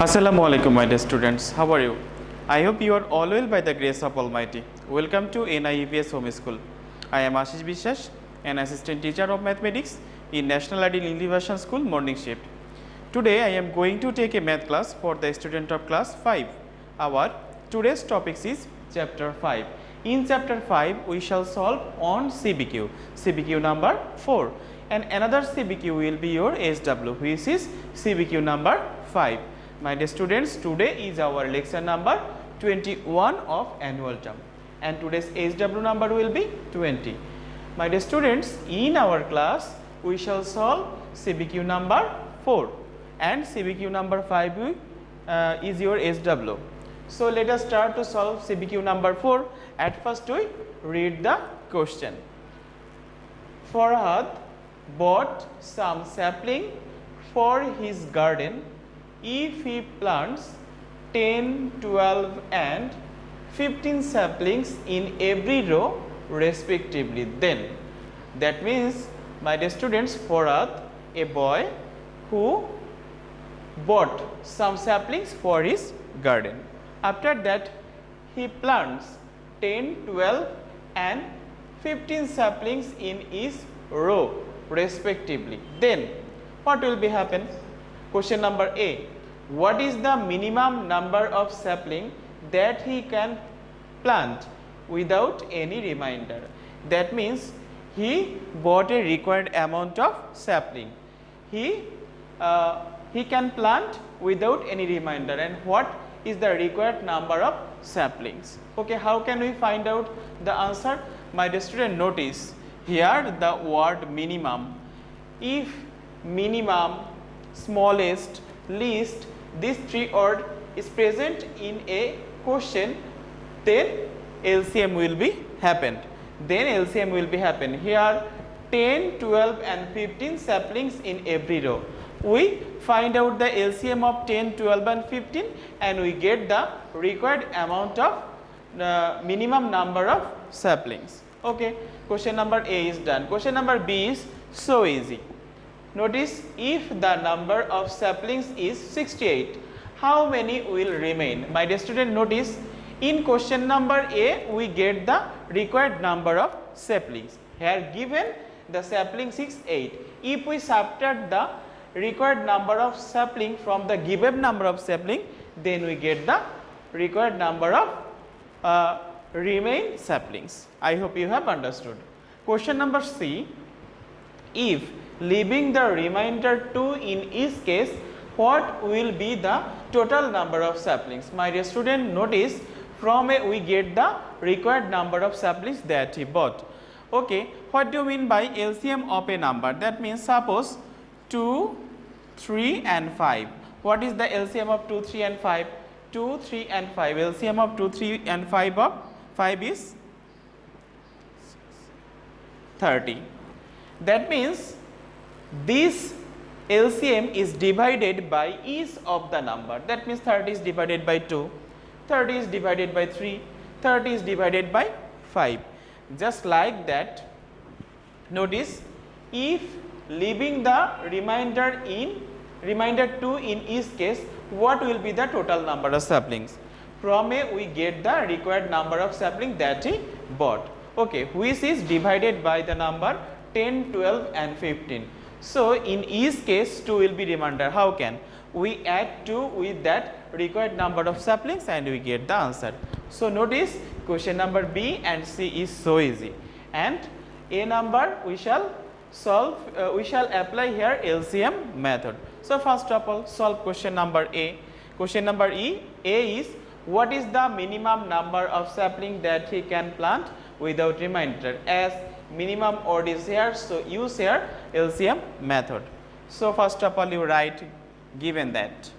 Assalamu alaikum, my dear students. How are you? I hope you are all well by the grace of Almighty. Welcome to NIEVS Home School. I am Ashis Biswas, an assistant teacher of mathematics in National Ideal Innovation School morning shift. Today I am going to take a math class for the student of class 5. Our today's topic is chapter 5. In chapter 5 we shall solve on CBQ number 4, and another CBQ will be your SW, which is CBQ number 5. My dear students, today is our lecture number 21 of annual term, and today's SW number will be 20. My dear students, in our class we shall solve CBQ number 4 and CBQ number 5 is your SW. So let us start to solve CBQ number 4. At first we read the question. Farhad bought some sapling for his garden. If he plants 10, 12 and 15 saplings in every row respectively, then that means, my dear students, Farhad, a boy who bought some saplings for his garden. After that he plants 10, 12 and 15 saplings in each row respectively. Then what will be happen? Question number A. What is the minimum number of sapling that he can plant without any remainder? That means he bought a required amount of sapling. He can plant without any remainder, and what is the required number of saplings? Okay, how can we find out the answer? My dear student, notice here the word minimum. If minimum, smallest, least, these three words is present in a question, then LCM will be happened. Here 10, 12 and 15 saplings in every row. We find out the LCM of 10, 12 and 15 and we get the required amount of minimum number of saplings. Okay, question number A is done. Question number B is so easy. Notice, if the number of saplings is 68, how many will remain? My dear student, notice in question number A we get the required number of saplings. Here given the sapling 68. If we subtract the required number of sapling from the given number of sapling, then we get the required number of remain saplings. I hope you have understood. Question number C. If leaving the remainder 2 in each case, what will be the total number of saplings? My dear student, notice from A we get the required number of saplings that he bought. Okay, what do you mean by LCM of a number? That means suppose 2, 3 and 5. What is the LCM of 2, 3 and 5? 2, 3 and 5. LCM of 2, 3 and 5 of 5 is 30. That means this LCM is divided by each of the number. That means 30 is divided by 2, 30 is divided by 3, 30 is divided by 5. Just like that, notice, if leaving the remainder 2 in each case, what will be the total number of saplings? From A we get the required number of saplings that he bought. Okay, which is divided by the number 10, 12 and 15. So in each case 2 will be remainder. How can we add 2 with that required number of saplings and we get the answer? So notice question number B and C is so easy, and A number we shall solve, we shall apply here LCM method. So first of all, solve question number A. Question number A is, what is the minimum number of sapling that he can plant without remainder? As minimum word is here, so use here LCM method. So first of all you write given that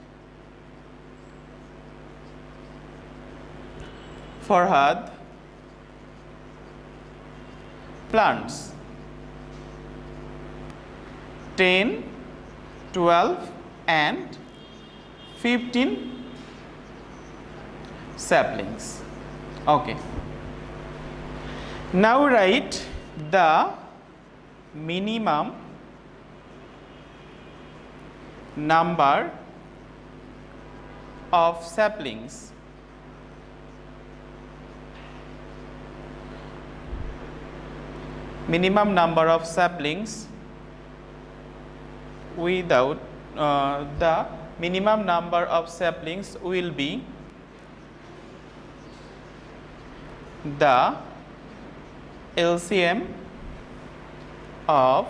Farhad plants 10, 12 and 15 saplings. Okay. Now write the minimum number of saplings without the minimum number of saplings will be the LCM of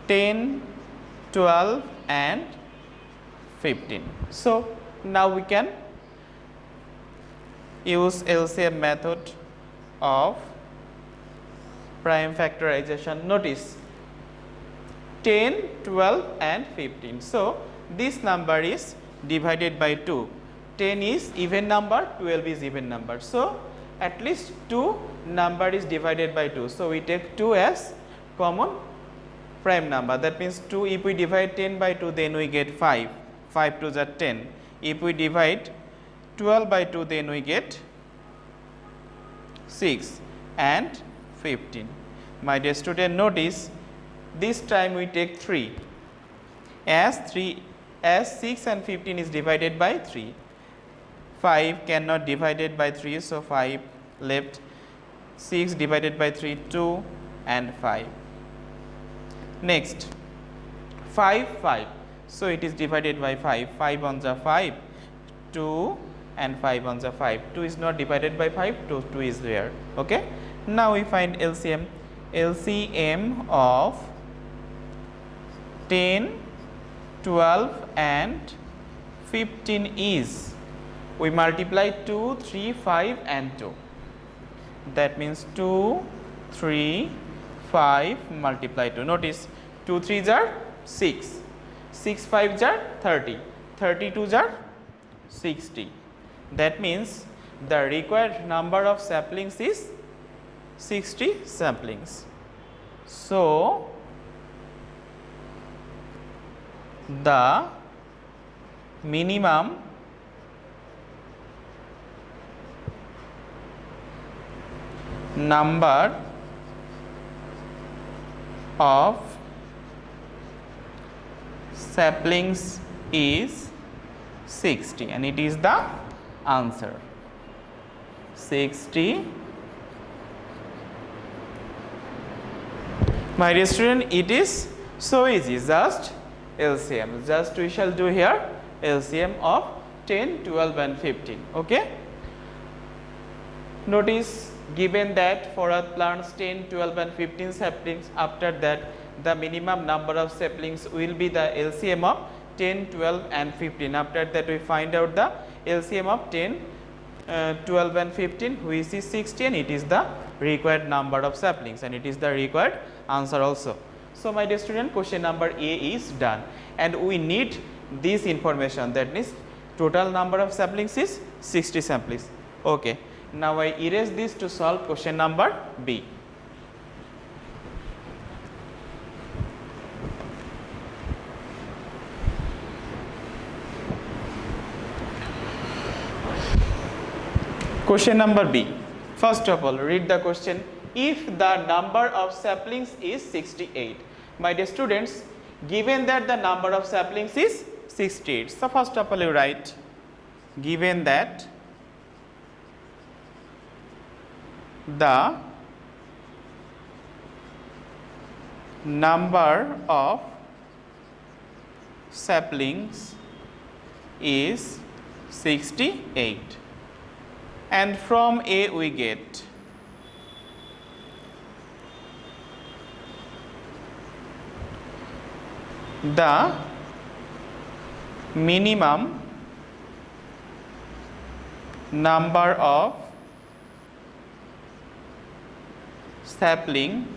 10, 12 and 15. So now we can use LCM method of prime factorization. Notice 10, 12 and 15. So this number is divided by 2. 10 is even number, 12 is even number. So at least 2 number is divided by 2. So we take 2 as common prime number. That means 2, if we divide 10 by 2, then we get 5. 5 2s are 10. If we divide 12 by 2, then we get 6 and 15. My dear student, notice this time we take 3 as 6 and 15 is divided by 3. 5 cannot divided by 3, so 5 left. 6 divided by 3, 2 and 5. Next 5, 5. So it is divided by 5. 5 ones are 5, 2 and 5 ones are 5. 2 is not divided by 5, 2 is there. Okay. Now we find LCM. LCM of 10, 12 and 15 is, we multiply 2, 3, 5 and 2. That means 2, 3, 5 multiply 2. Notice 2 3s are 6, 6 5s are 30, 32s are 60. That means the required number of saplings is 60 saplings. So the minimum number of saplings is 60 and it is the answer. 60. My dear student, it is so easy, just LCM. Just we shall do here LCM of 10, 12 and 15. Okay. Notice, given that for our plants 10, 12 and 15 saplings, after that the minimum number of saplings will be the LCM of 10, 12 and 15. After that we find out the LCM of 10, 12 and 15, which is 60 and it is the required number of saplings and it is the required answer also. So my dear student, question number A is done and we need this information, that means total number of saplings is 60 saplings. Okay. Now I erase this to solve question number B. Question number B. First of all, read the question. If the number of saplings is 68. My dear students, given that the number of saplings is 68. So first of all you write, given that the number of saplings is 68 and from A we get the minimum number of sapling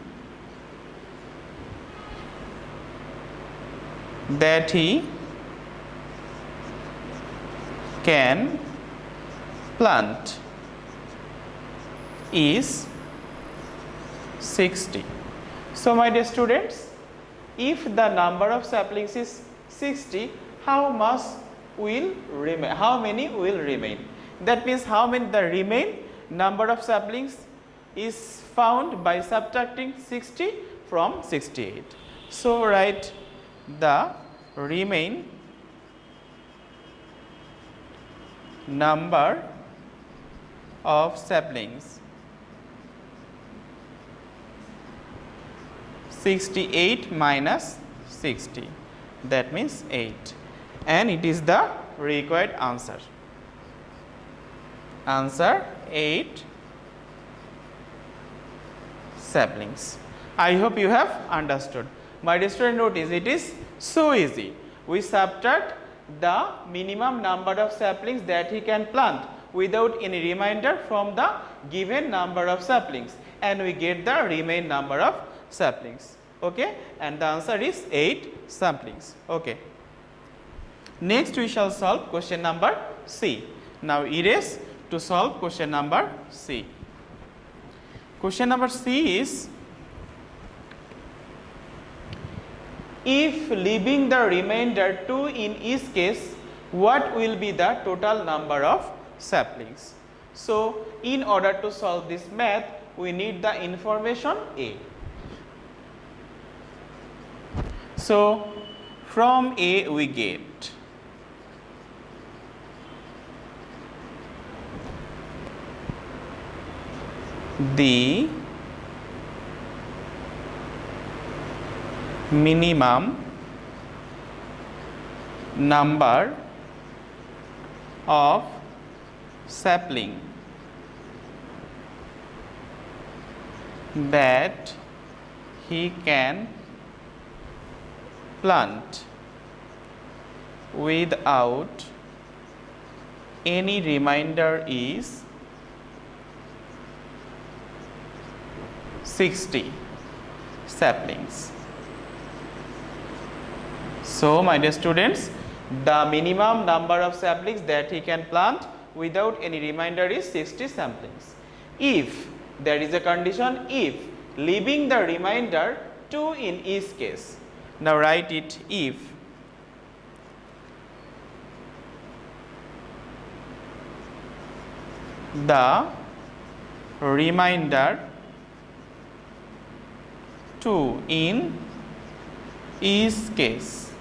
that he can plant is 60. So my dear students, if the number of saplings is 60, how much will remain? How many will remain? That means how many the remain number of saplings is found by subtracting 60 from 68. So write the remain number of saplings. 68 minus 60, that means 8, and it is the required answer. Answer 8 saplings. I hope you have understood. My dear student, notice it is so easy. We subtract the minimum number of saplings that he can plant without any remainder from the given number of saplings, and we get the remaining number of saplings. Okay, and the answer is 8 saplings. Okay. Next we shall solve question number C. Now erase to solve question number C. Question number C is, if leaving the remainder 2 in each case, what will be the total number of saplings? So in order to solve this math, we need the information A. So from A we get the minimum number of sapling that he can plant without any remainder is 60 saplings. So my dear students, the minimum number of saplings that he can plant without any remainder is 60 saplings. If there is a condition, if leaving the remainder 2 in each case. Now write it, if the remainder 2 in each case,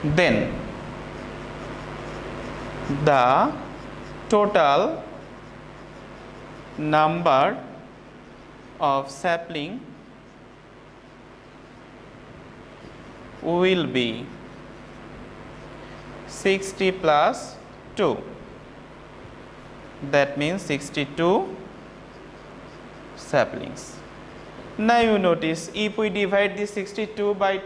then the total number of sapling will be 60 plus 2, that means 62 saplings. Now you notice, if we divide this 62 by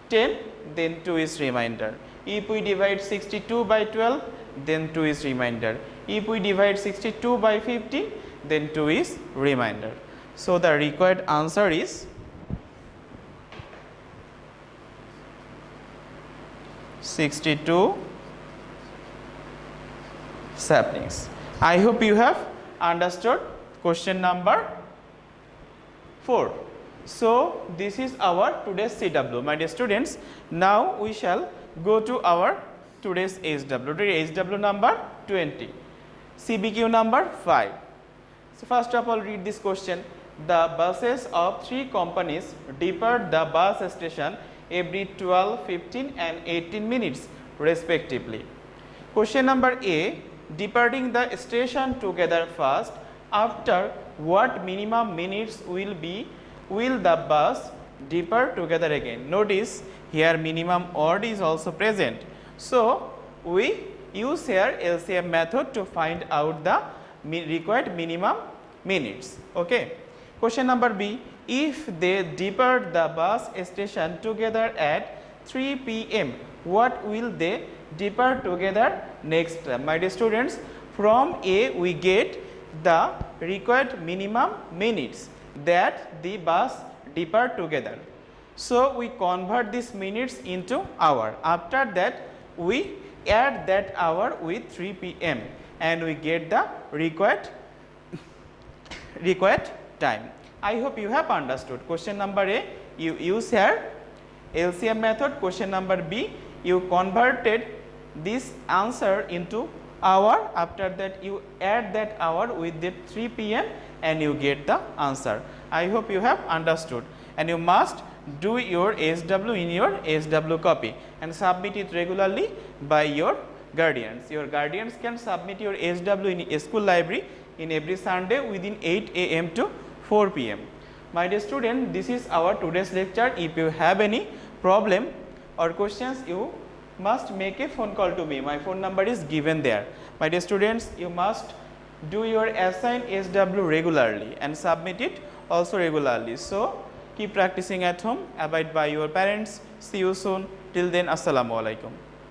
10, then 2 is remainder. If we divide 62 by 12, then 2 is remainder. If we divide 62 by 15, then 2 is remainder. So the required answer is 62 saplings. I hope you have understood question number 4. So this is our today's CW, my dear students. Now we shall go to our today's HW. Today's HW number 20, CBQ number 5. So first of all, read this question. The buses of 3 companies depart the bus station every 12, 15 and 18 minutes respectively. Question number A, departing the station together first, after what minimum minutes will the bus depart together again? Notice here minimum odd is also present. So we use here LCM method to find out the required minimum minutes. Okay. Question number B, if they depart the bus station together at 3 p.m., what will they depart together next? My dear students, from A we get the required minimum minutes that the bus depart together. So we convert these minutes into hour. After that we add that hour with 3 p.m. and we get the required time. I hope you have understood. Question number A, you use here LCM method. Question number B, you converted this answer into hour. After that you add that hour with the 3 p.m. and you get the answer. I hope you have understood, and you must do your SW in your SW copy and submit it regularly by your guardians. Your guardians can submit your SW in school library in every Sunday within 8 AM to 4 PM. My dear student, this is our today's lecture. If you have any problem or questions, you must make a phone call to me. My phone number is given there. My dear students, you must do your assigned SW regularly and submit it also regularly. So keep practicing at home, abide by your parents. See you soon. Till then, assalamu alaikum.